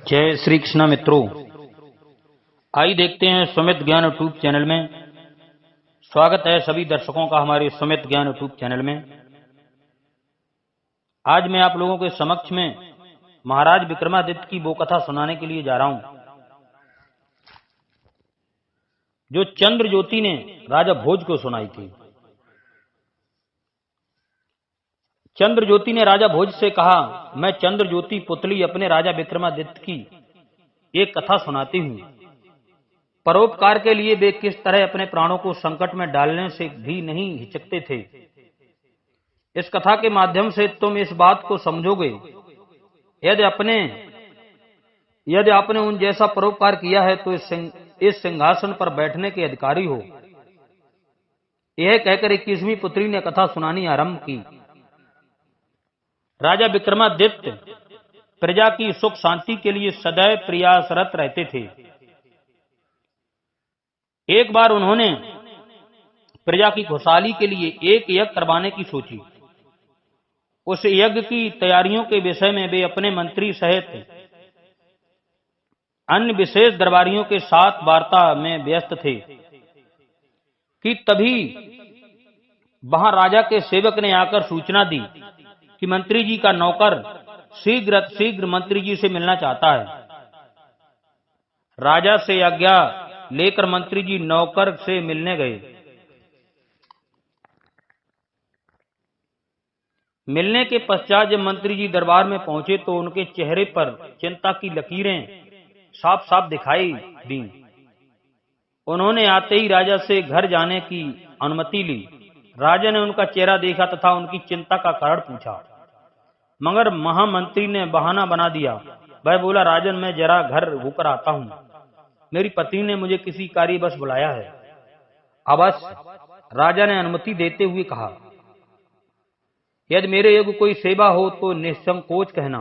जय श्री कृष्ण मित्रों, आइए देखते हैं सुमित ज्ञान यूट्यूब चैनल में। स्वागत है सभी दर्शकों का हमारे सुमित ज्ञान यूट्यूब चैनल में। आज मैं आप लोगों के समक्ष में महाराज विक्रमादित्य की वो कथा सुनाने के लिए जा रहा हूं जो चंद्र ज्योति ने राजा भोज को सुनाई थी। चंद्र ज्योति ने राजा भोज से कहा, मैं चंद्र ज्योति पुतली अपने राजा विक्रमादित्य की एक कथा सुनाती हूं। परोपकार के लिए वे किस तरह अपने प्राणों को संकट में डालने से भी नहीं हिचकते थे। इस कथा के माध्यम से तुम इस बात को समझोगे, यदि आपने उन जैसा परोपकार किया है तो इस सिंहासन पर बैठने के अधिकारी हो। यह कहकर 21वीं पुत्री ने कथा सुनानी आरंभ की। राजा विक्रमादित्य प्रजा की सुख शांति के लिए सदैव प्रयासरत रहते थे। एक बार उन्होंने प्रजा की खुशहाली के लिए एक यज्ञ करवाने की सोची। उस यज्ञ की तैयारियों के विषय में वे अपने मंत्री सहित अन्य विशेष दरबारियों के साथ वार्ता में व्यस्त थे कि तभी वहां राजा के सेवक ने आकर सूचना दी कि मंत्री जी का नौकर शीघ्र मंत्री जी से मिलना चाहता है। राजा से आज्ञा लेकर मंत्री जी नौकर से मिलने गए। मिलने के पश्चात जब मंत्री जी दरबार में पहुंचे तो उनके चेहरे पर चिंता की लकीरें साफ साफ दिखाई दी। उन्होंने आते ही राजा से घर जाने की अनुमति ली। राजा ने उनका चेहरा देखा तथा उनकी चिंता का कारण पूछा, मगर महामंत्री ने बहाना बना दिया। वह बोला, राजन मैं जरा घर होकर आता हूं, मेरी पत्नी ने मुझे किसी कार्यवश बुलाया है। अवश्य, राजा ने अनुमति देते हुए कहा, यदि मेरे योग्य कोई सेवा हो तो निसंकोच कहना।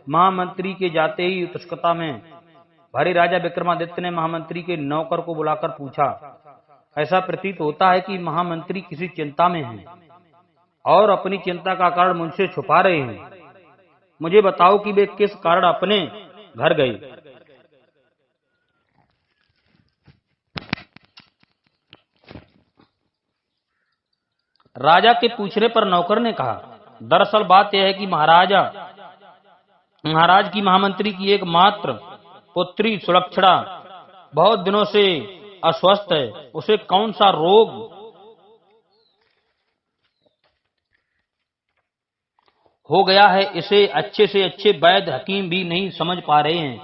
महामंत्री के जाते ही उत्सुकता में भरे राजा विक्रमादित्य ने महामंत्री के नौकर को बुलाकर पूछा, ऐसा प्रतीत होता है कि महामंत्री किसी चिंता में हैं और अपनी चिंता का कारण मुझसे छुपा रहे हैं। मुझे बताओ कि वे किस कारण अपने घर गए। राजा के पूछने पर नौकर ने कहा, दरअसल बात यह है कि महाराज की महामंत्री की एकमात्र पुत्री सुलक्षणा बहुत दिनों से अस्वस्थ है। उसे कौन सा रोग हो गया है, इसे अच्छे से अच्छे वैद्य हकीम भी नहीं समझ पा रहे हैं।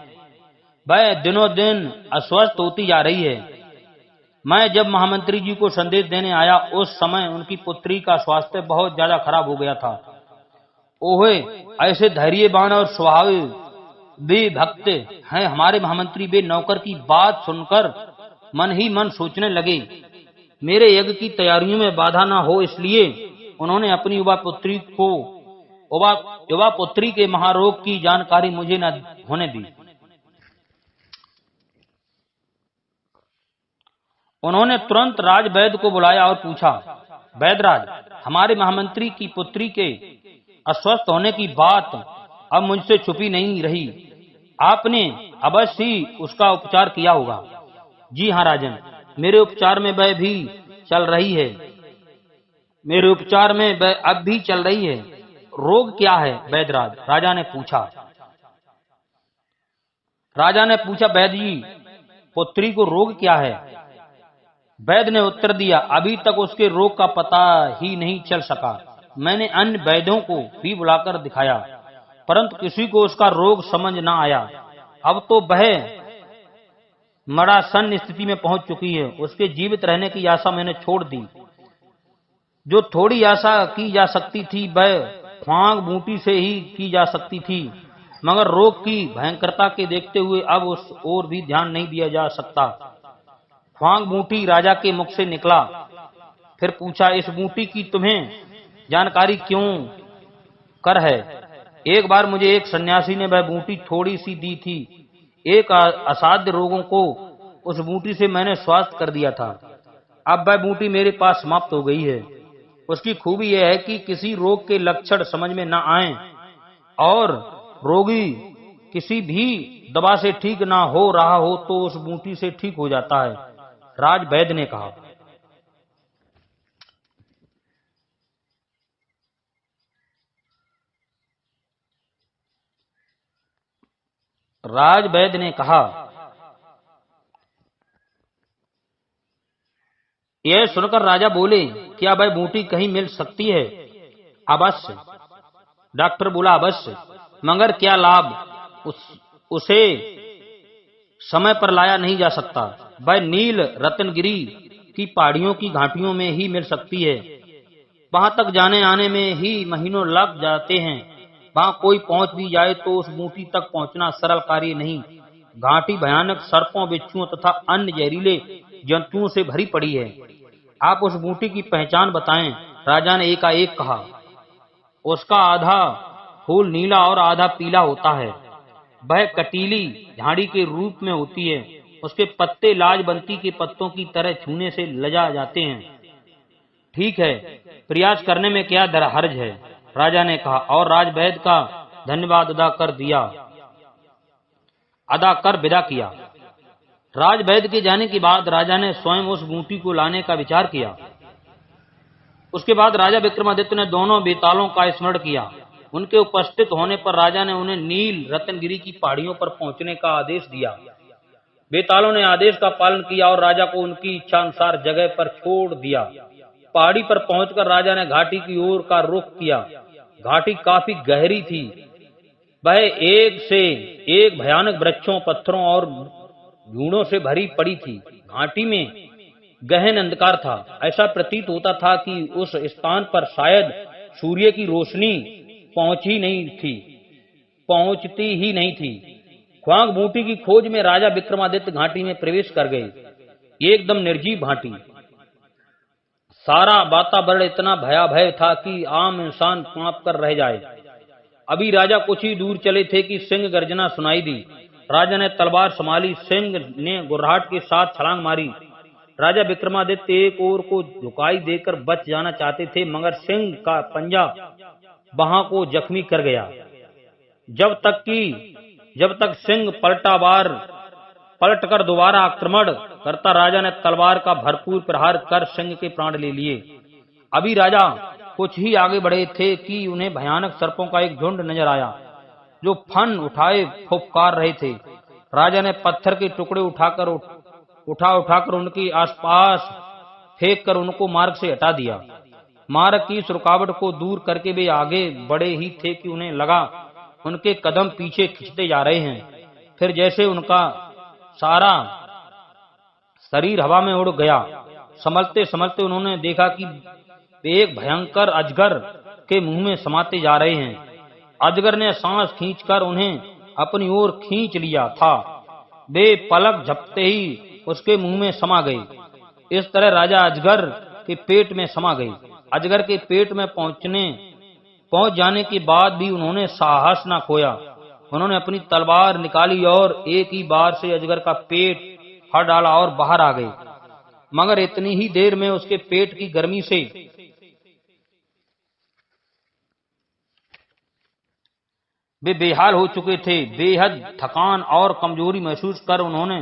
वह दिनों दिन अस्वस्थ होती जा रही है। मैं जब महामंत्री जी को संदेश देने आया उस समय उनकी पुत्री का स्वास्थ्य बहुत ज्यादा खराब हो गया था। ओहे, ऐसे धैर्यवान और स्वभाव वे भक्त हैं हमारे महामंत्री। वे नौकर की बात सुनकर मन ही मन सोचने लगे, मेरे यज्ञ की तैयारियों में बाधा न हो, इसलिए उन्होंने अपनी युवा पुत्री के महारोग की जानकारी मुझे न होने दी। उन्होंने तुरंत राज वैद्य को बुलाया और पूछा, वैद्यराज, हमारे महामंत्री की पुत्री के अस्वस्थ होने की बात अब मुझसे छुपी नहीं रही। आपने अवश्य ही उसका उपचार किया होगा। जी हाँ राजन, मेरे उपचार में वह भी चल रही है। मेरे उपचार में वह अब भी चल रही है। रोग क्या है वैद्यराज? राजा ने पूछा, वैद्य जी, पुत्री को रोग क्या है? वैद्य ने उत्तर दिया, अभी तक उसके रोग का पता ही नहीं चल सका। मैंने अन्य वैद्यों को भी बुलाकर दिखाया, परंतु किसी को उसका रोग समझ न आया। अब तो वह मरासन्न स्थिति में पहुंच चुकी है। उसके जीवित रहने की आशा मैंने छोड़ दी। जो थोड़ी आशा की जा सकती थी वह ख्वांग बूटी से ही की जा सकती थी, मगर रोग की भयंकरता के देखते हुए अब उस ओर भी ध्यान नहीं दिया जा सकता। ख्वांग बूटी राजा के मुख से निकला। फिर पूछा, इस बूटी की तुम्हें जानकारी क्यों कर है? एक बार मुझे एक सन्यासी ने वह बूटी थोड़ी सी दी थी। एक असाध्य रोगों को उस बूटी से मैंने स्वास्थ्य कर दिया था। अब वह बूटी मेरे पास समाप्त हो गई है। उसकी खूबी यह है कि किसी रोग के लक्षण समझ में न आए और रोगी किसी भी दवा से ठीक ना हो रहा हो तो उस बूटी से ठीक हो जाता है, राज वैद्य ने कहा। राज वैद्य ने कहा, यह सुनकर राजा बोले, क्या वह बूटी कहीं मिल सकती है? अवश्य। डॉक्टर बोला, अवश्य, मगर क्या लाभ, उसे समय पर लाया नहीं जा सकता। वह नील रत्नगिरी की पहाड़ियों की घाटियों में ही मिल सकती है। वहां तक जाने आने में ही महीनों लग जाते हैं। वहां कोई पहुंच भी जाए तो उस बूटी तक पहुंचना सरल कार्य नहीं। घाटी भयानक सर्पों, बिच्छुओं तथा अन्य जहरीले जंतुओं से भरी पड़ी है। आप उस बूटी की पहचान बताएं। राजा ने एकाएक कहा। उसका आधा फूल नीला और आधा पीला होता है। वह कटीली झाड़ी के रूप में होती है। उसके पत्ते लाजबंती के पत्तों की तरह छूने से लजा जाते हैं। ठीक है, प्रयास करने में क्या हर्ज है, राजा ने कहा और राजवैद्य का धन्यवाद अदा कर विदा किया। राजवैद्य के जाने के बाद राजा ने स्वयं उस बूटी को लाने का विचार किया। उसके बाद राजा विक्रमादित्य ने दोनों बेतालों का स्मरण किया। उनके उपस्थित होने पर राजा ने उन्हें नील रत्नगिरी की पहाड़ियों पर पहुंचने का आदेश दिया। बेतालों ने आदेश का पालन किया और राजा को उनकी इच्छा अनुसार जगह पर छोड़ दिया। पहाड़ी पर पहुंचकर राजा ने घाटी की ओर का रुख किया। घाटी काफी गहरी थी। वह एक से एक भयानक वृक्षों, पत्थरों और झूड़ों से भरी पड़ी थी। घाटी में गहन अंधकार था। ऐसा प्रतीत होता था कि उस स्थान पर शायद सूर्य की रोशनी पहुंचती ही नहीं थी। ख्वांग बूटी की खोज में राजा विक्रमादित्य घाटी में प्रवेश कर गए। एकदम निर्जीव घाटी। सारा वातावरण इतना भयावह था कि आम इंसान कांप कर रह जाए। अभी राजा कुछ ही दूर चले थे कि सिंह गर्जना सुनाई दी। राजा ने तलवार संभाली। सिंह ने गुर्राहट के साथ छलांग मारी। राजा विक्रमादित्य एक ओर को झुकाई देकर बच जाना चाहते थे, मगर सिंह का पंजा बाह को जख्मी कर गया। जब तक सिंह पलटकर दोबारा आक्रमण करता, राजा ने तलवार का भरपूर प्रहार कर सिंह के प्राण ले लिए। अभी राजा कुछ ही आगे बढ़े थे कि उन्हें भयानक सर्पों का एक झुंड नजर आया जो फन उठाए फुफकार रहे थे। राजा ने पत्थर के टुकड़े उठाकर उनके आसपास फेंक कर उनको मार्ग से हटा दिया। मार्ग की इस रुकावट को दूर करके वे आगे बढ़े ही थे कि उन्हें लगा उनके कदम पीछे खिंचते जा रहे हैं। फिर जैसे उनका सारा शरीर हवा में उड़ गया। संभलते संभलते उन्होंने देखा कि वे एक भयंकर अजगर के मुंह में समाते जा रहे हैं। अजगर ने सांस खींचकर उन्हें अपनी ओर खींच लिया था। वे पलक झपकते ही उसके मुंह में समा गए। इस तरह राजा अजगर के पेट में समा गए। अजगर के पेट में पहुंच जाने के बाद भी उन्होंने साहस न खोया। उन्होंने अपनी तलवार निकाली और एक ही बार से अजगर का पेट फाड़ डाला और बाहर आ गए। मगर इतनी ही देर में उसके पेट की गर्मी से वे बेहाल हो चुके थे। बेहद थकान और कमजोरी महसूस कर उन्होंने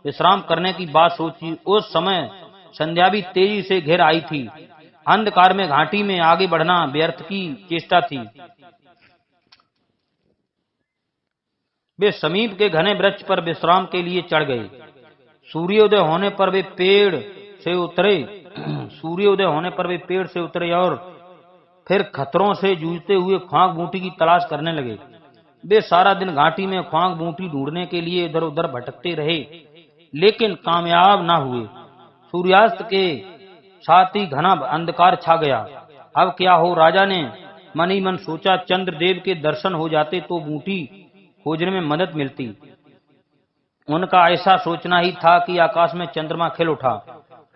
विश्राम करने की बात सोची। उस समय संध्या भी तेजी से घिर आई थी। अंधकार में घाटी में आगे बढ़ना व्यर्थ की चेष्टा थी। वे समीप के घने वृक्ष पर विश्राम के लिए चढ़ गए। सूर्योदय होने पर वे पेड़ से उतरे और फिर खतरों से जूझते हुए ख्वांग बूटी की तलाश करने लगे। वे सारा दिन घाटी में ख्वांग बूटी ढूंढने के लिए इधर उधर भटकते रहे, लेकिन कामयाब न हुए। सूर्यास्त के साथ ही घना अंधकार छा गया। अब क्या हो, राजा ने मन ही मन सोचा। चंद्रदेव के दर्शन हो जाते तो बूटी खोजने में मदद मिलती। उनका ऐसा सोचना ही था कि आकाश में चंद्रमा खिल उठा।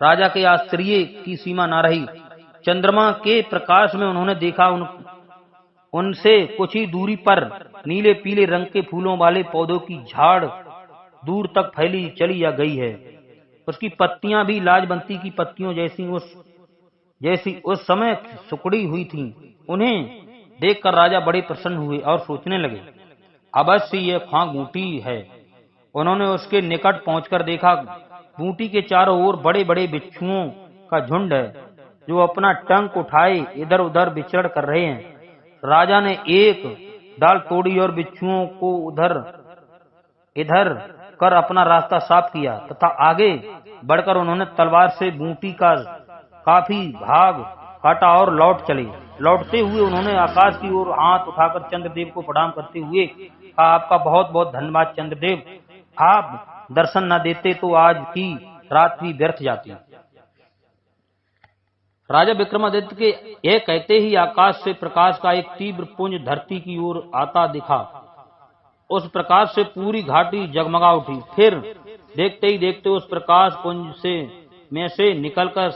राजा के आश्चर्य की सीमा न रही। चंद्रमा के प्रकाश में उन्होंने देखा उनसे कुछ ही दूरी पर नीले पीले रंग के फूलों वाले पौधों की झाड़ दूर तक फैली चली या गई है। उसकी पत्तियां भी लाजबंती की पत्तियों जैसी उस समय सुकड़ी हुई थीं। उन्हें देखकर राजा बड़े प्रसन्न हुए और सोचने लगे, अवश्य ये ख्वांग बूटी है। उन्होंने उसके निकट पहुंचकर देखा, बूटी के चारों ओर बड़े बड़े बिच्छुओं का झुंड है, जो अपना टंक उठाए इधर उधर विचरण कर रहे हैं। राजा ने एक डाल तोड़ी और बिच्छुओं को उधर इधर कर अपना रास्ता साफ किया तथा आगे बढ़कर उन्होंने तलवार से बूटी का काफी भाग काटा और लौट चले। लौटते हुए उन्होंने आकाश की ओर हाथ उठाकर चंद्रदेव को प्रणाम करते हुए कहा, आपका बहुत बहुत धन्यवाद चंद्रदेव, आप दर्शन न देते तो आज की रात भी व्यर्थ जाती। राजा विक्रमादित्य के यह कहते ही आकाश से प्रकाश का एक तीव्र पुंज धरती की ओर आता दिखा। उस प्रकाश से पूरी घाटी जगमगा उठी। फिर देखते ही देखते उस प्रकाश पुंज से निकलकर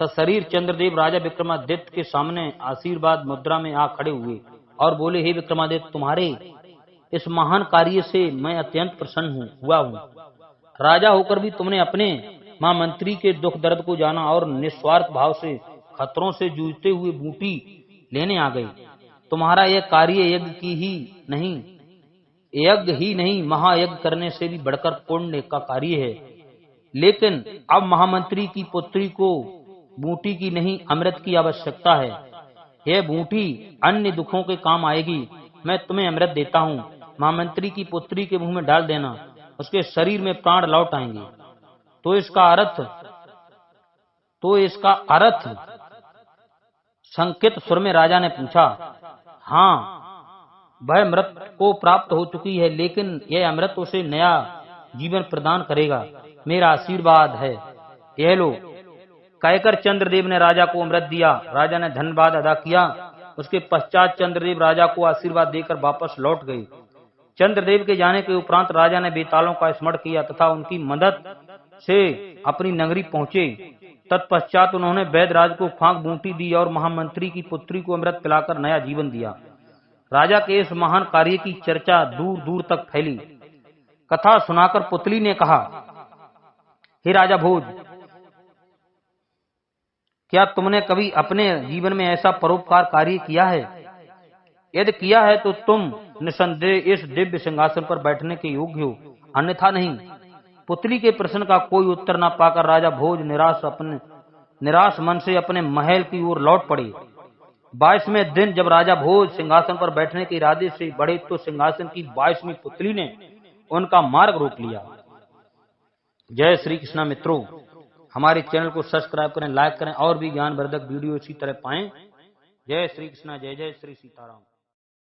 सशरीर चंद्रदेव राजा विक्रमादित्य के सामने आशीर्वाद मुद्रा में आ खड़े हुए और बोले, हे विक्रमादित्य, तुम्हारे इस महान कार्य से मैं अत्यंत प्रसन्न हुआ हूँ। राजा होकर भी तुमने अपने महामंत्री के दुख दर्द को जाना और निस्वार्थ भाव से खतरों से जूझते हुए बूटी लेने आ गए। तुम्हारा यह कार्य यज्ञ ही नहीं महायज्ञ करने से भी बढ़कर पुण्य का कार्य है। लेकिन अब महामंत्री की पुत्री को बूटी की नहीं अमृत की आवश्यकता है। यह बूटी अन्य दुखों के काम आएगी। मैं तुम्हें अमृत देता हूँ, महामंत्री की पुत्री के मुंह में डाल देना, उसके शरीर में प्राण लौट आएंगे। तो इसका अर्थ संकेत सुर में राजा ने पूछा। हाँ, वह अमृत को प्राप्त हो चुकी है, लेकिन यह अमृत उसे नया जीवन प्रदान करेगा। मेरा आशीर्वाद है, यह लो। कहकर चंद्रदेव ने राजा को अमृत दिया। राजा ने धन्यवाद अदा किया। उसके पश्चात चंद्रदेव राजा को आशीर्वाद देकर वापस लौट गए। चंद्रदेव के जाने के उपरांत राजा ने बेतालों का स्मरण किया तथा उनकी मदद से अपनी नगरी पहुंचे। तत्पश्चात उन्होंने वैदराज को ख्वांग बूटी दी और महामंत्री की पुत्री को अमृत पिलाकर नया जीवन दिया। राजा के इस महान कार्य की चर्चा दूर दूर तक फैली। कथा सुनाकर पुतली ने कहा, हे राजा भोज, क्या तुमने कभी अपने जीवन में ऐसा परोपकार कार्य किया है? यदि किया है तो तुम निसंदेह इस दिव्य सिंहासन पर बैठने के योग्य हो, अन्यथा नहीं। पुतली के प्रश्न का कोई उत्तर न पाकर राजा भोज निराश मन से अपने महल की ओर लौट पड़े। 22वें दिन जब राजा भोज सिंहासन पर बैठने के इरादे से बढ़े तो सिंहासन की 22वीं पुतली ने उनका मार्ग रोक लिया। जय श्री कृष्णा। मित्रों, हमारे चैनल को सब्सक्राइब करें, लाइक करें और भी ज्ञानवर्धक वीडियो इसी तरह पाएं। जय श्री कृष्णा। जय जय श्री सीताराम।